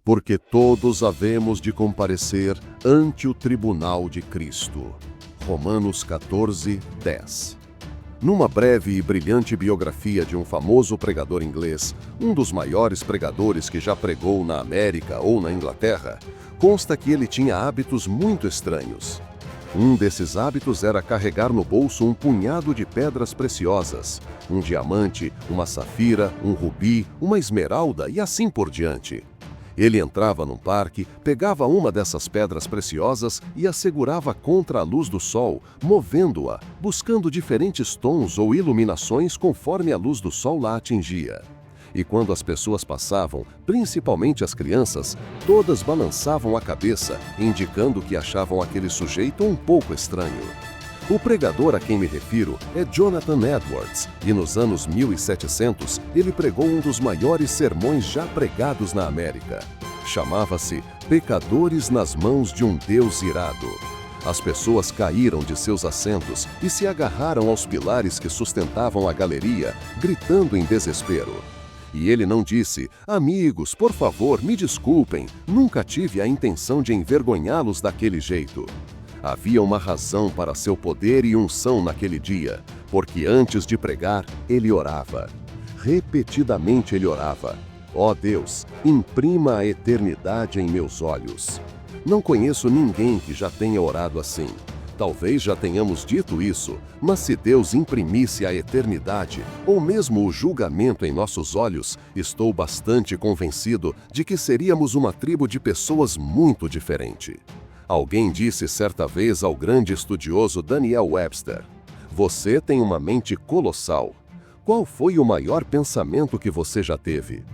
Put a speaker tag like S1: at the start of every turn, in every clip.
S1: porque todos havemos de comparecer ante o tribunal de Cristo. Romanos 14, 10. Numa breve e brilhante biografia de um famoso pregador inglês, um dos maiores pregadores que já pregou na América ou na Inglaterra, consta que ele tinha hábitos muito estranhos. Um desses hábitos era carregar no bolso um punhado de pedras preciosas, um diamante, uma safira, um rubi, uma esmeralda e assim por diante. Ele entrava num parque, pegava uma dessas pedras preciosas e a segurava contra a luz do sol, movendo-a, buscando diferentes tons ou iluminações conforme a luz do sol lá atingia. E quando as pessoas passavam, principalmente as crianças, todas balançavam a cabeça, indicando que achavam aquele sujeito um pouco estranho. O pregador a quem me refiro é Jonathan Edwards, e nos anos 1700 ele pregou um dos maiores sermões já pregados na América. Chamava-se Pecadores nas Mãos de um Deus Irado. As pessoas caíram de seus assentos e se agarraram aos pilares que sustentavam a galeria, gritando em desespero. E ele não disse: amigos, por favor, me desculpem, nunca tive a intenção de envergonhá-los daquele jeito. Havia uma razão para seu poder e unção naquele dia, porque antes de pregar, ele orava. Repetidamente ele orava: ó Deus, imprima a eternidade em meus olhos. Não conheço ninguém que já tenha orado assim. Talvez já tenhamos dito isso, mas se Deus imprimisse a eternidade, ou mesmo o julgamento em nossos olhos, estou bastante convencido de que seríamos uma tribo de pessoas muito diferente. Alguém disse certa vez ao grande estudioso Daniel Webster: você tem uma mente colossal. Qual foi o maior pensamento que você já teve?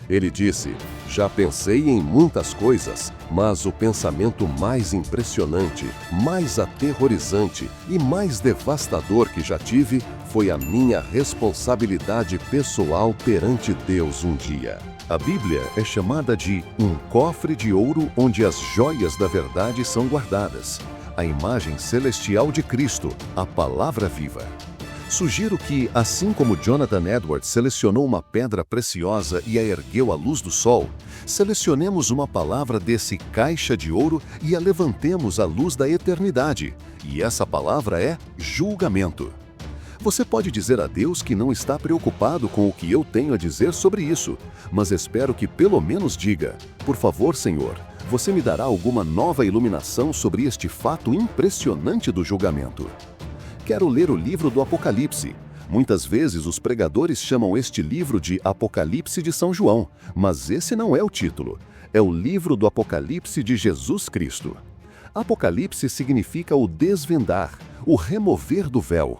S1: Ele disse: já pensei em muitas coisas, mas o pensamento mais impressionante, mais aterrorizante e mais devastador que já tive foi a minha responsabilidade pessoal perante Deus um dia. A Bíblia é chamada de um cofre de ouro onde as joias da verdade são guardadas, a imagem celestial de Cristo, a palavra viva. Sugiro que, assim como Jonathan Edwards selecionou uma pedra preciosa e a ergueu à luz do sol, selecionemos uma palavra desse caixa de ouro e a levantemos à luz da eternidade. E essa palavra é julgamento. Você pode dizer a Deus que não está preocupado com o que eu tenho a dizer sobre isso, mas espero que pelo menos diga: por favor, Senhor, você me dará alguma nova iluminação sobre este fato impressionante do julgamento. Quero ler o livro do Apocalipse. Muitas vezes os pregadores chamam este livro de Apocalipse de São João, mas esse não é o título. É o livro do Apocalipse de Jesus Cristo. Apocalipse significa o desvendar, o remover do véu.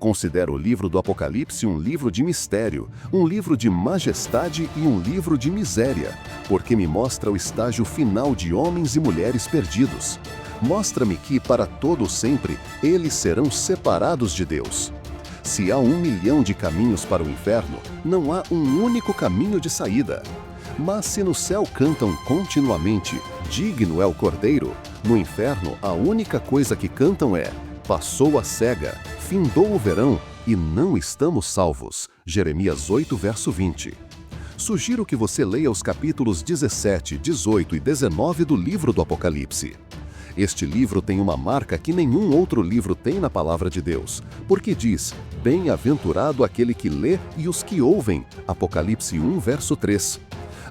S1: Considero o livro do Apocalipse um livro de mistério, um livro de majestade e um livro de miséria, porque me mostra o estágio final de homens e mulheres perdidos. Mostra-me que, para todo sempre, eles serão separados de Deus. Se há 1 milhão de caminhos para o inferno, não há um único caminho de saída. Mas se no céu cantam continuamente, digno é o Cordeiro, no inferno a única coisa que cantam é: passou a cega, findou o verão e não estamos salvos. Jeremias 8, verso 20. Sugiro que você leia os capítulos 17, 18 e 19 do livro do Apocalipse. Este livro tem uma marca que nenhum outro livro tem na palavra de Deus, porque diz: bem-aventurado aquele que lê e os que ouvem. Apocalipse 1, verso 3.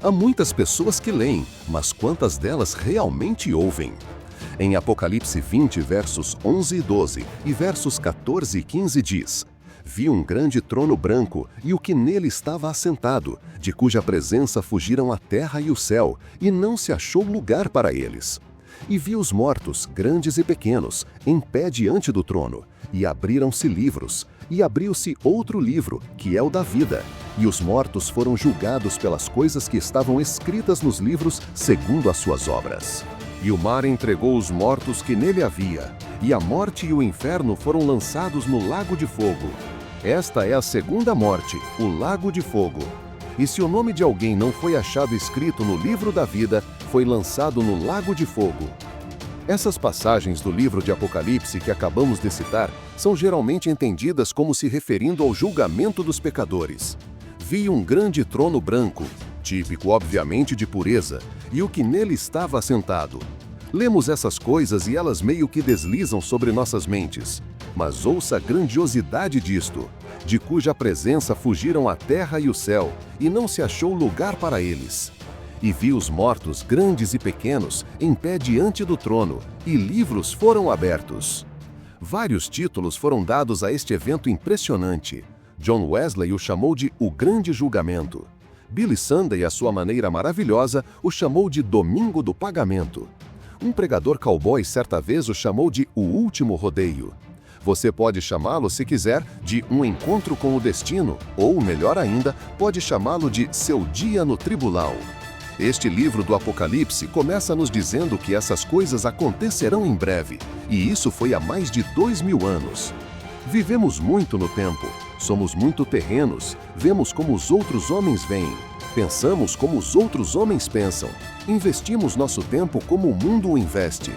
S1: Há muitas pessoas que leem, mas quantas delas realmente ouvem? Em Apocalipse 20, versos 11 e 12 e versos 14 e 15 diz: vi um grande trono branco e o que nele estava assentado, de cuja presença fugiram a terra e o céu, e não se achou lugar para eles. E vi os mortos, grandes e pequenos, em pé diante do trono, e abriram-se livros, e abriu-se outro livro, que é o da vida, e os mortos foram julgados pelas coisas que estavam escritas nos livros segundo as suas obras. E o mar entregou os mortos que nele havia, e a morte e o inferno foram lançados no lago de fogo. Esta é a segunda morte, o lago de fogo. E se o nome de alguém não foi achado escrito no livro da vida, foi lançado no lago de fogo. Essas passagens do livro de Apocalipse que acabamos de citar são geralmente entendidas como se referindo ao julgamento dos pecadores. Vi um grande trono branco. típico obviamente de pureza, e o que nele estava assentado. Lemos essas coisas e elas meio que deslizam sobre nossas mentes. Mas ouça a grandiosidade disto, de cuja presença fugiram a terra e o céu, e não se achou lugar para eles. E vi os mortos, grandes e pequenos, em pé diante do trono, e livros foram abertos. Vários títulos foram dados a este evento impressionante. John Wesley o chamou de O Grande Julgamento. Billy Sunday, à sua maneira maravilhosa, o chamou de Domingo do Pagamento. Um pregador cowboy certa vez o chamou de O Último Rodeio. Você pode chamá-lo, se quiser, de Um Encontro com o Destino, ou, melhor ainda, pode chamá-lo de Seu Dia no Tribunal. Este livro do Apocalipse começa nos dizendo que essas coisas acontecerão em breve, e isso foi há mais de 2000 anos. Vivemos muito no tempo, somos muito terrenos, vemos como os outros homens veem, pensamos como os outros homens pensam, investimos nosso tempo como o mundo o investe.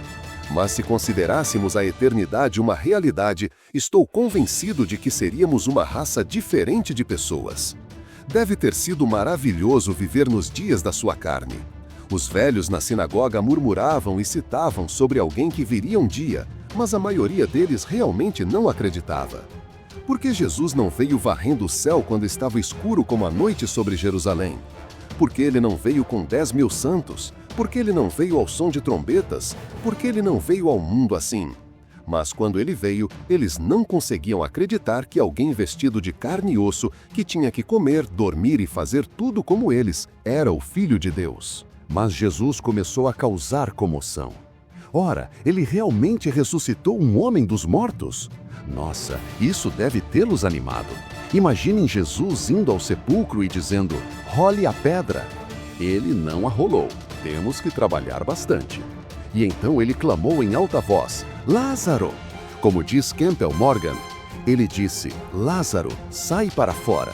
S1: Mas se considerássemos a eternidade uma realidade, estou convencido de que seríamos uma raça diferente de pessoas. Deve ter sido maravilhoso viver nos dias da sua carne. Os velhos na sinagoga murmuravam e citavam sobre alguém que viria um dia, mas a maioria deles realmente não acreditava. Por que Jesus não veio varrendo o céu quando estava escuro como a noite sobre Jerusalém? Por que ele não veio com 10.000 santos? Por que ele não veio ao som de trombetas? Por que ele não veio ao mundo assim? Mas quando ele veio, eles não conseguiam acreditar que alguém vestido de carne e osso, que tinha que comer, dormir e fazer tudo como eles, era o Filho de Deus. Mas Jesus começou a causar comoção. Ora, ele realmente ressuscitou um homem dos mortos? Nossa, isso deve tê-los animado. Imaginem Jesus indo ao sepulcro e dizendo, role a pedra. Ele não a rolou. Temos que trabalhar bastante. E então ele clamou em alta voz, Lázaro! Como diz Campbell Morgan, ele disse, Lázaro, sai para fora.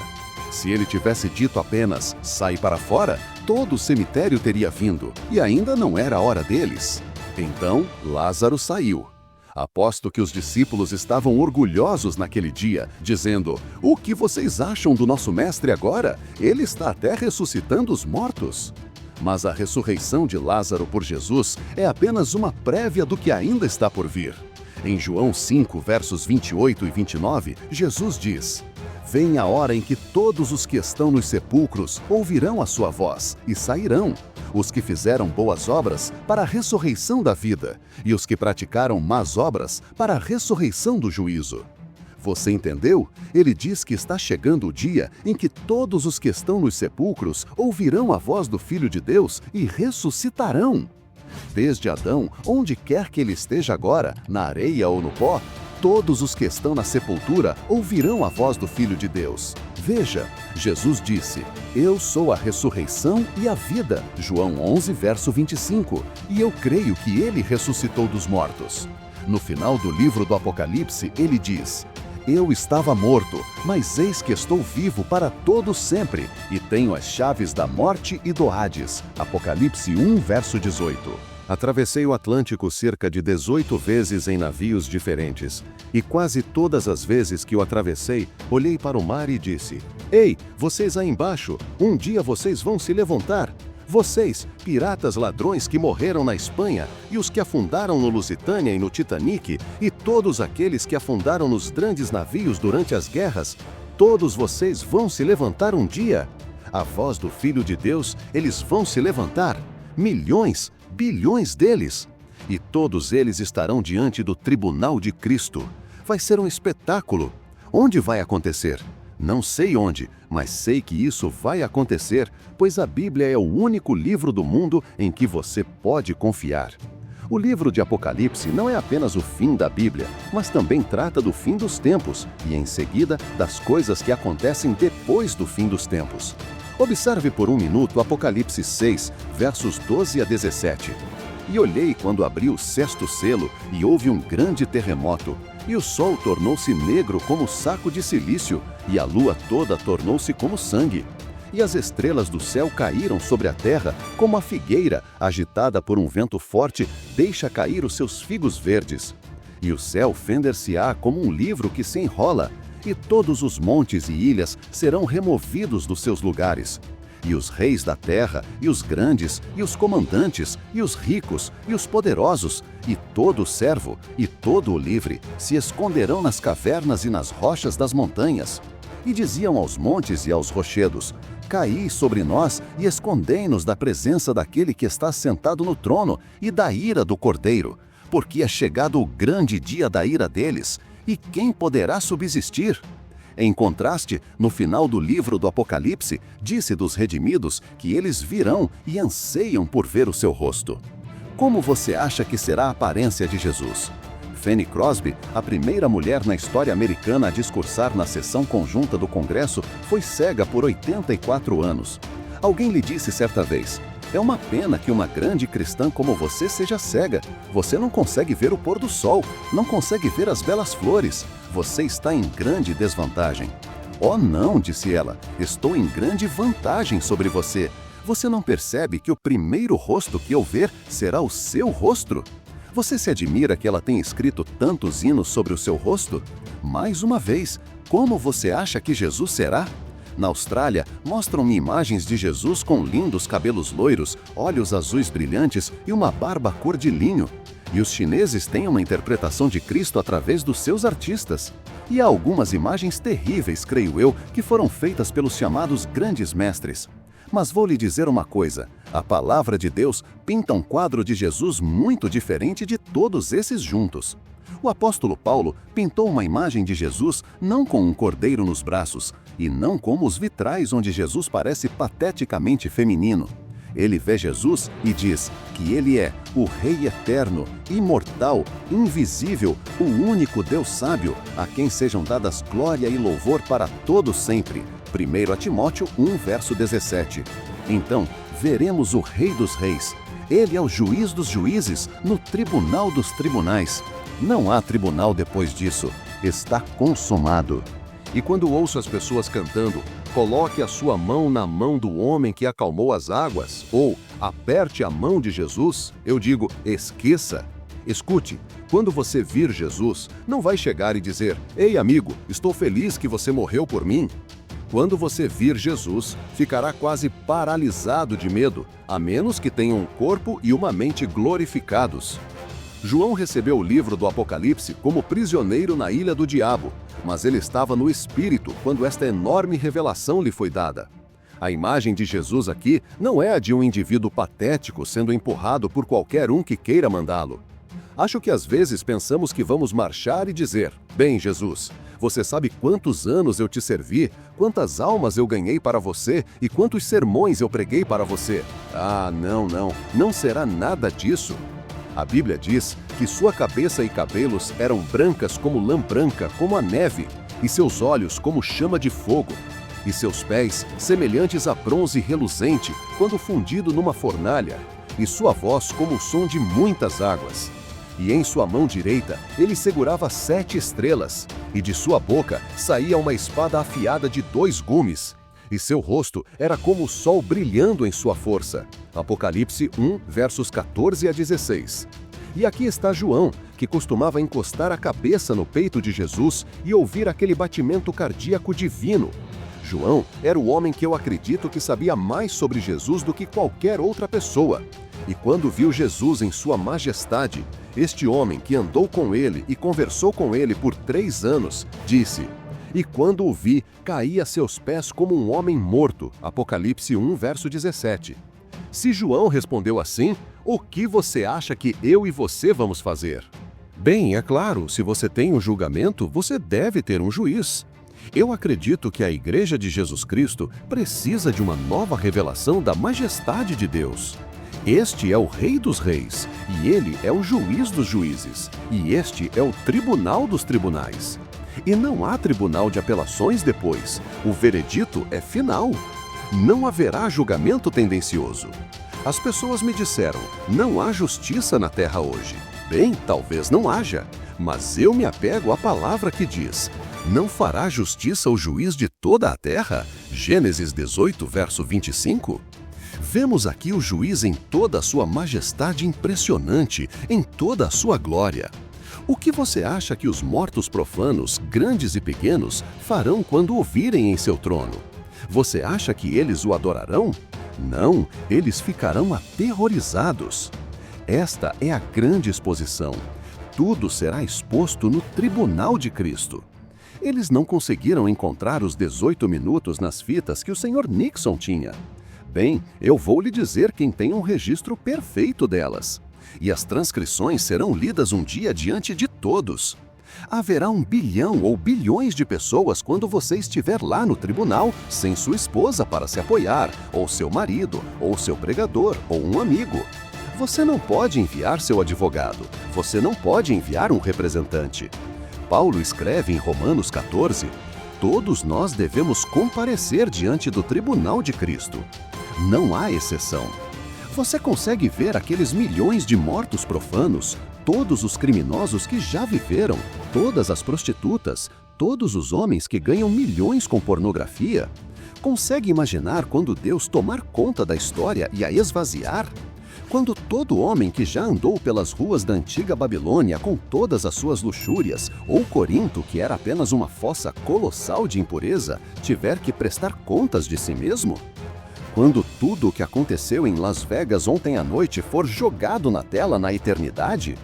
S1: Se ele tivesse dito apenas, sai para fora, todo o cemitério teria vindo, e ainda não era a hora deles. Então, Lázaro saiu. Aposto que os discípulos estavam orgulhosos naquele dia, dizendo, o que vocês acham do nosso mestre agora? Ele está até ressuscitando os mortos. Mas a ressurreição de Lázaro por Jesus é apenas uma prévia do que ainda está por vir. Em João 5, versos 28 e 29, Jesus diz, vem a hora em que todos os que estão nos sepulcros ouvirão a sua voz e sairão, os que fizeram boas obras para a ressurreição da vida e os que praticaram más obras para a ressurreição do juízo. Você entendeu? Ele diz que está chegando o dia em que todos os que estão nos sepulcros ouvirão a voz do Filho de Deus e ressuscitarão. Desde Adão, onde quer que ele esteja agora, na areia ou no pó, todos os que estão na sepultura ouvirão a voz do Filho de Deus. Veja, Jesus disse, eu sou a ressurreição e a vida, João 11, verso 25, e eu creio que ele ressuscitou dos mortos. No final do livro do Apocalipse, ele diz, eu estava morto, mas eis que estou vivo para todo sempre, e tenho as chaves da morte e do Hades. Apocalipse 1, verso 18. Atravessei o Atlântico cerca de 18 vezes em navios diferentes, e quase todas as vezes que o atravessei, olhei para o mar e disse, ei, vocês aí embaixo, um dia vocês vão se levantar. Vocês, piratas ladrões que morreram na Espanha, e os que afundaram no Lusitânia e no Titanic, e todos aqueles que afundaram nos grandes navios durante as guerras, todos vocês vão se levantar um dia. A voz do Filho de Deus, eles vão se levantar. Milhões, bilhões deles. E todos eles estarão diante do tribunal de Cristo. Vai ser um espetáculo. Onde vai acontecer? Não sei onde, mas sei que isso vai acontecer, pois a Bíblia é o único livro do mundo em que você pode confiar. O livro de Apocalipse não é apenas o fim da Bíblia, mas também trata do fim dos tempos e, em seguida, das coisas que acontecem depois do fim dos tempos. Observe por um minuto Apocalipse 6, versos 12 a 17. E olhei quando abri o sexto selo e houve um grande terremoto, e o sol tornou-se negro como saco de cilício, e a lua toda tornou-se como sangue. E as estrelas do céu caíram sobre a terra, como a figueira, agitada por um vento forte, deixa cair os seus figos verdes. E o céu fender-se-á como um livro que se enrola, e todos os montes e ilhas serão removidos dos seus lugares. E os reis da terra, e os grandes, e os comandantes, e os ricos, e os poderosos, e todo o servo, e todo o livre, se esconderão nas cavernas e nas rochas das montanhas. E diziam aos montes e aos rochedos: caí sobre nós e escondei-nos da presença daquele que está sentado no trono e da ira do Cordeiro, porque é chegado o grande dia da ira deles, e quem poderá subsistir? Em contraste, no final do livro do Apocalipse, disse dos redimidos que eles virão e anseiam por ver o seu rosto. Como você acha que será a aparência de Jesus? Fanny Crosby, a primeira mulher na história americana a discursar na sessão conjunta do Congresso, foi cega por 84 anos. Alguém lhe disse certa vez: é uma pena que uma grande cristã como você seja cega. Você não consegue ver o pôr do sol, não consegue ver as belas flores. Você está em grande desvantagem. Oh não, disse ela, estou em grande vantagem sobre você. Você não percebe que o primeiro rosto que eu ver será o seu rosto? Você se admira que ela tenha escrito tantos hinos sobre o seu rosto? Mais uma vez, como você acha que Jesus será? Na Austrália, mostram-me imagens de Jesus com lindos cabelos loiros, olhos azuis brilhantes e uma barba cor de linho. E os chineses têm uma interpretação de Cristo através dos seus artistas. E há algumas imagens terríveis, creio eu, que foram feitas pelos chamados grandes mestres. Mas vou lhe dizer uma coisa, a palavra de Deus pinta um quadro de Jesus muito diferente de todos esses juntos. O apóstolo Paulo pintou uma imagem de Jesus não com um cordeiro nos braços, e não como os vitrais onde Jesus parece pateticamente feminino. Ele vê Jesus e diz que ele é o Rei eterno, imortal, invisível, o único Deus sábio, a quem sejam dadas glória e louvor para todo sempre. 1 Timóteo 1, verso 17. Então, veremos o Rei dos Reis. Ele é o juiz dos juízes, no tribunal dos tribunais. Não há tribunal depois disso. Está consumado. E quando ouço as pessoas cantando, coloque a sua mão na mão do homem que acalmou as águas, ou aperte a mão de Jesus, eu digo, esqueça. Escute, quando você vir Jesus, não vai chegar e dizer: ei amigo, estou feliz que você morreu por mim. Quando você vir Jesus, ficará quase paralisado de medo, a menos que tenha um corpo e uma mente glorificados. João recebeu o livro do Apocalipse como prisioneiro na ilha do diabo, mas ele estava no espírito quando esta enorme revelação lhe foi dada. A imagem de Jesus aqui não é a de um indivíduo patético sendo empurrado por qualquer um que queira mandá-lo. Acho que às vezes pensamos que vamos marchar e dizer: bem, Jesus, você sabe quantos anos eu te servi, quantas almas eu ganhei para você e quantos sermões eu preguei para você. Ah, não será nada disso. A Bíblia diz que sua cabeça e cabelos eram brancas como lã branca, como a neve, e seus olhos como chama de fogo, e seus pés semelhantes a bronze reluzente, quando fundido numa fornalha, e sua voz como o som de muitas águas. E em sua mão direita ele segurava 7 estrelas, e de sua boca saía uma espada afiada de 2 gumes, e seu rosto era como o sol brilhando em sua força. Apocalipse 1, versos 14 a 16. E aqui está João, que costumava encostar a cabeça no peito de Jesus e ouvir aquele batimento cardíaco divino. João era o homem que eu acredito que sabia mais sobre Jesus do que qualquer outra pessoa. E quando viu Jesus em sua majestade, este homem que andou com ele e conversou com ele por 3 anos, disse: e quando o vi, caí a seus pés como um homem morto. Apocalipse 1, verso 17. Se João respondeu assim, o que você acha que eu e você vamos fazer? Bem, é claro, se você tem um julgamento, você deve ter um juiz. Eu acredito que a Igreja de Jesus Cristo precisa de uma nova revelação da majestade de Deus. Este é o Rei dos Reis, e ele é o juiz dos juízes, e este é o tribunal dos tribunais. E não há tribunal de apelações depois. O veredito é final. Não haverá julgamento tendencioso. As pessoas me disseram: não há justiça na terra hoje. Bem, talvez não haja, mas eu me apego à palavra que diz: não fará justiça o juiz de toda a terra? Gênesis 18, verso 25. Vemos aqui o juiz em toda a sua majestade impressionante, em toda a sua glória. O que você acha que os mortos profanos, grandes e pequenos, farão quando o virem em seu trono? Você acha que eles o adorarão? Não, eles ficarão aterrorizados. Esta é a grande exposição. Tudo será exposto no tribunal de Cristo. Eles não conseguiram encontrar os 18 minutos nas fitas que o Sr. Nixon tinha. Bem, eu vou lhe dizer quem tem um registro perfeito delas. E as transcrições serão lidas um dia diante de todos. Haverá 1 bilhão ou bilhões de pessoas quando você estiver lá no tribunal sem sua esposa para se apoiar, ou seu marido, ou seu pregador, ou um amigo. Você não pode enviar seu advogado, você não pode enviar um representante. Paulo escreve em Romanos 14, todos nós devemos comparecer diante do tribunal de Cristo. Não há exceção. Você consegue ver aqueles milhões de mortos profanos, todos os criminosos que já viveram, todas as prostitutas, todos os homens que ganham milhões com pornografia? Consegue imaginar quando Deus tomar conta da história e a esvaziar? Quando todo homem que já andou pelas ruas da antiga Babilônia com todas as suas luxúrias, ou Corinto, que era apenas uma fossa colossal de impureza, tiver que prestar contas de si mesmo? Quando tudo o que aconteceu em Las Vegas ontem à noite for jogado na tela na eternidade?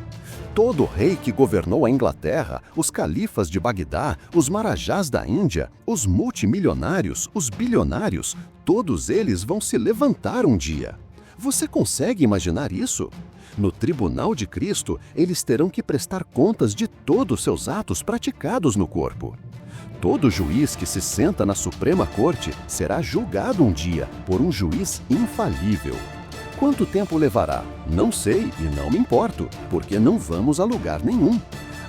S1: Todo rei que governou a Inglaterra, os califas de Bagdá, os marajás da Índia, os multimilionários, os bilionários, todos eles vão se levantar um dia. Você consegue imaginar isso? No tribunal de Cristo, eles terão que prestar contas de todos os seus atos praticados no corpo. Todo juiz que se senta na Suprema Corte será julgado um dia por um juiz infalível. Quanto tempo levará? Não sei e não me importo, porque não vamos a lugar nenhum.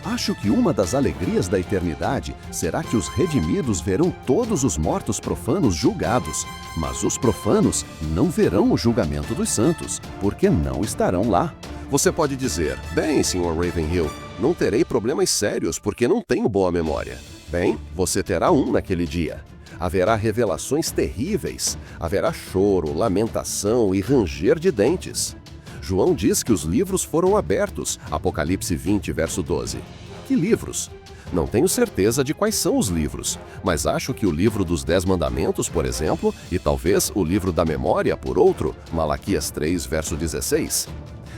S1: Acho que uma das alegrias da eternidade será que os redimidos verão todos os mortos profanos julgados, mas os profanos não verão o julgamento dos santos, porque não estarão lá. Você pode dizer, bem, Sr. Ravenhill, não terei problemas sérios porque não tenho boa memória. Bem, você terá um naquele dia. Haverá revelações terríveis, haverá choro, lamentação e ranger de dentes. João diz que os livros foram abertos, Apocalipse 20, verso 12. Que livros? Não tenho certeza de quais são os livros, mas acho que o livro dos 10 mandamentos, por exemplo, e talvez o livro da memória, por outro, Malaquias 3, verso 16.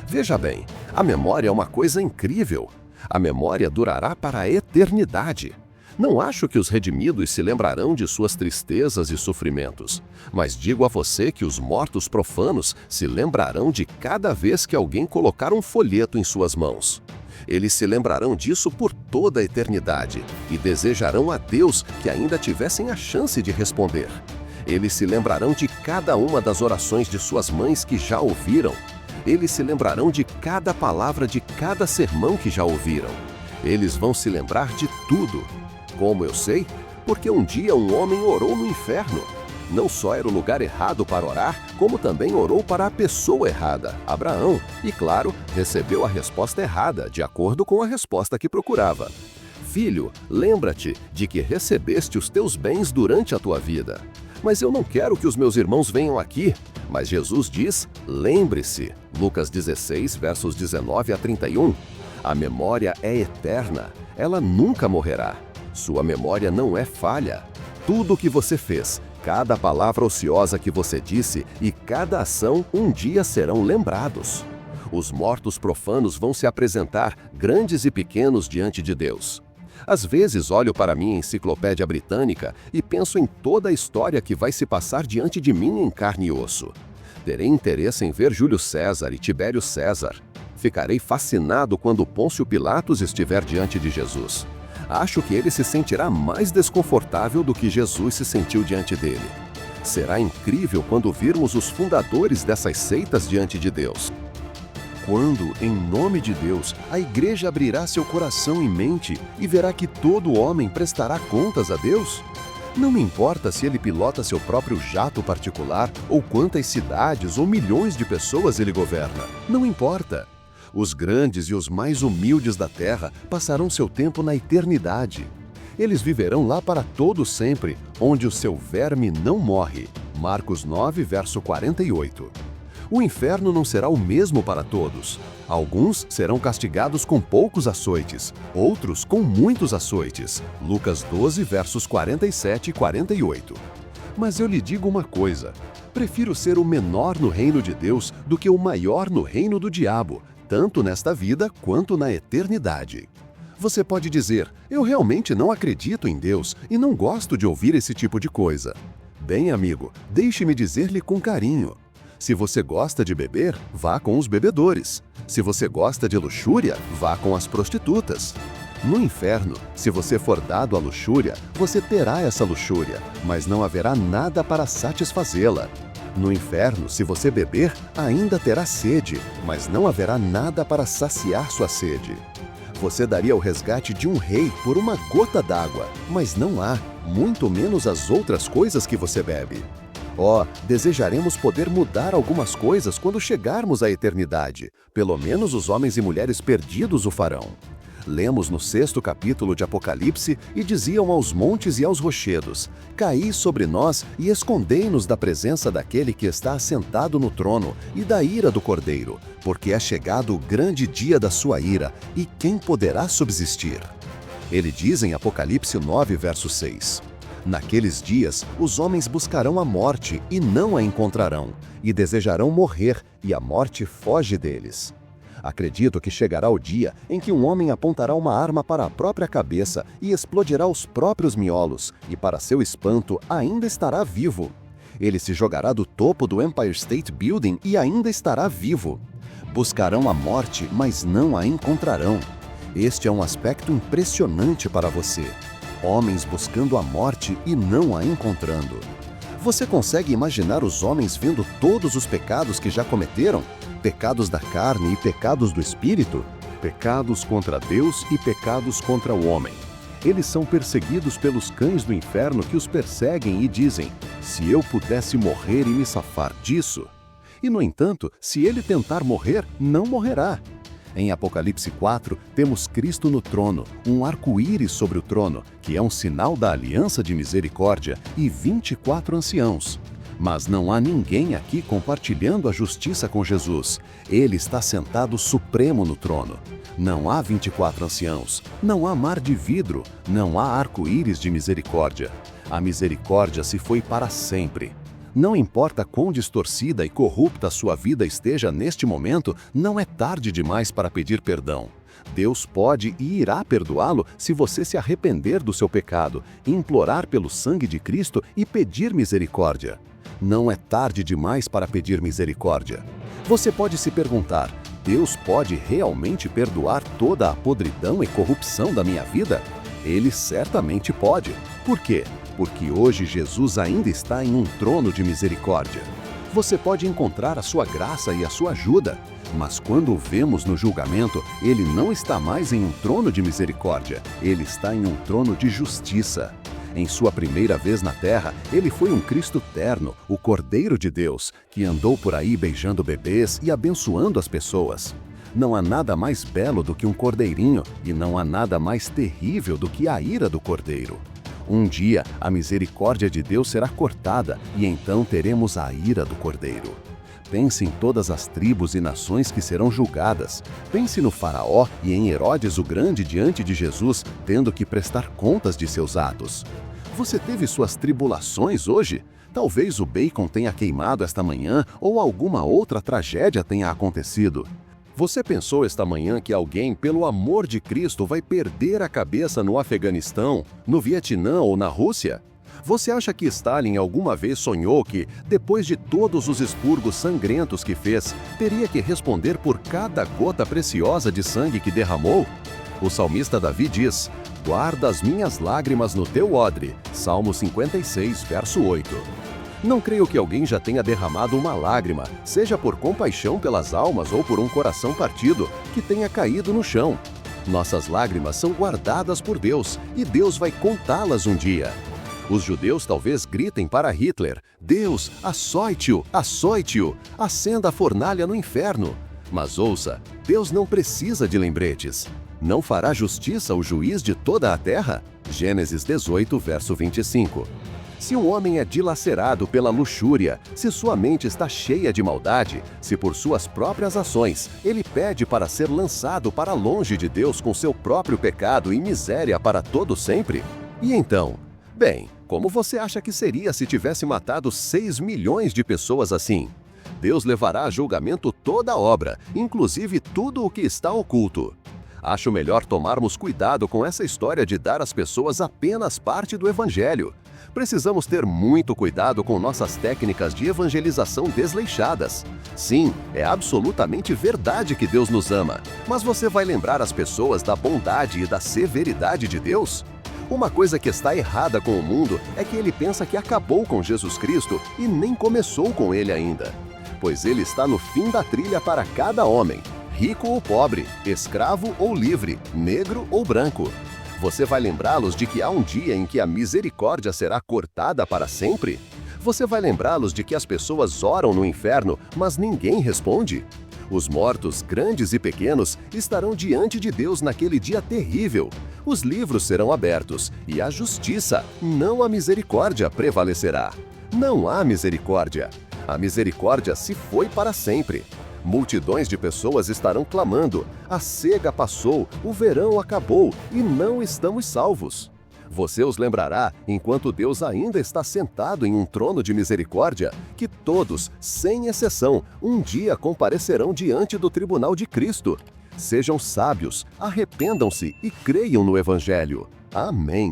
S1: Veja bem, a memória é uma coisa incrível. A memória durará para a eternidade. Não acho que os redimidos se lembrarão de suas tristezas e sofrimentos, mas digo a você que os mortos profanos se lembrarão de cada vez que alguém colocar um folheto em suas mãos. Eles se lembrarão disso por toda a eternidade e desejarão a Deus que ainda tivessem a chance de responder. Eles se lembrarão de cada uma das orações de suas mães que já ouviram. Eles se lembrarão de cada palavra de cada sermão que já ouviram. Eles vão se lembrar de tudo. Como eu sei? Porque um dia um homem orou no inferno. Não só era o lugar errado para orar, como também orou para a pessoa errada, Abraão, e claro, recebeu a resposta errada, de acordo com a resposta que procurava. Filho, lembra-te de que recebeste os teus bens durante a tua vida. Mas eu não quero que os meus irmãos venham aqui. Mas Jesus diz, lembre-se, Lucas 16, versos 19 a 31. A memória é eterna, ela nunca morrerá. Sua memória não é falha. Tudo o que você fez, cada palavra ociosa que você disse e cada ação um dia serão lembrados. Os mortos profanos vão se apresentar, grandes e pequenos, diante de Deus. Às vezes olho para minha enciclopédia britânica e penso em toda a história que vai se passar diante de mim em carne e osso. Terei interesse em ver Júlio César e Tibério César. Ficarei fascinado quando Pôncio Pilatos estiver diante de Jesus. Acho que ele se sentirá mais desconfortável do que Jesus se sentiu diante dele. Será incrível quando virmos os fundadores dessas seitas diante de Deus. Quando, em nome de Deus, a igreja abrirá seu coração e mente e verá que todo homem prestará contas a Deus? Não me importa se ele pilota seu próprio jato particular ou quantas cidades ou milhões de pessoas ele governa. Não importa. Os grandes e os mais humildes da terra passarão seu tempo na eternidade. Eles viverão lá para todo sempre, onde o seu verme não morre. Marcos 9, verso 48. O inferno não será o mesmo para todos. Alguns serão castigados com poucos açoites, outros com muitos açoites. Lucas 12, versos 47 e 48. Mas eu lhe digo uma coisa: prefiro ser o menor no reino de Deus do que o maior no reino do diabo, tanto nesta vida quanto na eternidade. Você pode dizer: eu realmente não acredito em Deus e não gosto de ouvir esse tipo de coisa. Bem, amigo, deixe-me dizer-lhe com carinho. Se você gosta de beber, vá com os bebedores. Se você gosta de luxúria, vá com as prostitutas. No inferno, se você for dado à luxúria, você terá essa luxúria, mas não haverá nada para satisfazê-la. No inferno, se você beber, ainda terá sede, mas não haverá nada para saciar sua sede. Você daria o resgate de um rei por uma gota d'água, mas não há, muito menos as outras coisas que você bebe. Desejaremos poder mudar algumas coisas quando chegarmos à eternidade. Pelo menos os homens e mulheres perdidos o farão. Lemos no 6º capítulo de Apocalipse e diziam aos montes e aos rochedos: caí sobre nós e escondei-nos da presença daquele que está assentado no trono e da ira do Cordeiro, porque é chegado o grande dia da sua ira, e quem poderá subsistir? Ele diz em Apocalipse 9, verso 6: naqueles dias os homens buscarão a morte e não a encontrarão, e desejarão morrer, e a morte foge deles. Acredito que chegará o dia em que um homem apontará uma arma para a própria cabeça e explodirá os próprios miolos, e para seu espanto ainda estará vivo. Ele se jogará do topo do Empire State Building e ainda estará vivo. Buscarão a morte, mas não a encontrarão. Este é um aspecto impressionante para você. Homens buscando a morte e não a encontrando. Você consegue imaginar os homens vendo todos os pecados que já cometeram? Pecados da carne e pecados do espírito? Pecados contra Deus e pecados contra o homem. Eles são perseguidos pelos cães do inferno que os perseguem e dizem: se eu pudesse morrer e me safar disso. E, no entanto, se ele tentar morrer, não morrerá. Em Apocalipse 4, temos Cristo no trono, um arco-íris sobre o trono, que é um sinal da aliança de misericórdia, e 24 anciãos. Mas não há ninguém aqui compartilhando a justiça com Jesus. Ele está sentado supremo no trono. Não há 24 anciãos, não há mar de vidro, não há arco-íris de misericórdia. A misericórdia se foi para sempre. Não importa quão distorcida e corrupta a sua vida esteja neste momento, não é tarde demais para pedir perdão. Deus pode e irá perdoá-lo se você se arrepender do seu pecado, implorar pelo sangue de Cristo e pedir misericórdia. Não é tarde demais para pedir misericórdia. Você pode se perguntar: Deus pode realmente perdoar toda a podridão e corrupção da minha vida? Ele certamente pode. Por quê? Porque hoje Jesus ainda está em um trono de misericórdia. Você pode encontrar a sua graça e a sua ajuda, mas quando o vemos no julgamento, ele não está mais em um trono de misericórdia, ele está em um trono de justiça. Em sua primeira vez na terra, ele foi um Cristo terno, o Cordeiro de Deus, que andou por aí beijando bebês e abençoando as pessoas. Não há nada mais belo do que um cordeirinho, e não há nada mais terrível do que a ira do cordeiro. Um dia, a misericórdia de Deus será cortada, e então teremos a ira do cordeiro. Pense em todas as tribos e nações que serão julgadas. Pense no faraó e em Herodes o Grande diante de Jesus, tendo que prestar contas de seus atos. Você teve suas tribulações hoje? Talvez o bacon tenha queimado esta manhã ou alguma outra tragédia tenha acontecido. Você pensou esta manhã que alguém, pelo amor de Cristo, vai perder a cabeça no Afeganistão, no Vietnã ou na Rússia? Você acha que Stalin alguma vez sonhou que, depois de todos os expurgos sangrentos que fez, teria que responder por cada gota preciosa de sangue que derramou? O salmista Davi diz: guarda as minhas lágrimas no teu odre. Salmo 56, verso 8. Não creio que alguém já tenha derramado uma lágrima, seja por compaixão pelas almas ou por um coração partido, que tenha caído no chão. Nossas lágrimas são guardadas por Deus, e Deus vai contá-las um dia. Os judeus talvez gritem para Hitler: Deus, açoite-o, açoite-o, acenda a fornalha no inferno. Mas ouça, Deus não precisa de lembretes. Não fará justiça o juiz de toda a terra? Gênesis 18, verso 25. Se um homem é dilacerado pela luxúria, se sua mente está cheia de maldade, se por suas próprias ações ele pede para ser lançado para longe de Deus com seu próprio pecado e miséria para todo sempre, e então? Bem, Como você acha que seria se tivesse matado 6 milhões de pessoas assim? Deus levará a julgamento toda a obra, inclusive tudo o que está oculto. Acho melhor tomarmos cuidado com essa história de dar às pessoas apenas parte do Evangelho. Precisamos ter muito cuidado com nossas técnicas de evangelização desleixadas. Sim, é absolutamente verdade que Deus nos ama, mas você vai lembrar as pessoas da bondade e da severidade de Deus? Uma coisa que está errada com o mundo é que ele pensa que acabou com Jesus Cristo e nem começou com ele ainda. Pois ele está no fim da trilha para cada homem, rico ou pobre, escravo ou livre, negro ou branco. Você vai lembrá-los de que há um dia em que a misericórdia será cortada para sempre? Você vai lembrá-los de que as pessoas oram no inferno, mas ninguém responde? Os mortos, grandes e pequenos, estarão diante de Deus naquele dia terrível. Os livros serão abertos e a justiça, não a misericórdia, prevalecerá. Não há misericórdia. A misericórdia se foi para sempre. Multidões de pessoas estarão clamando: a cega passou, o verão acabou e não estamos salvos. Você os lembrará, enquanto Deus ainda está sentado em um trono de misericórdia, que todos, sem exceção, um dia comparecerão diante do tribunal de Cristo. Sejam sábios, arrependam-se e creiam no Evangelho. Amém.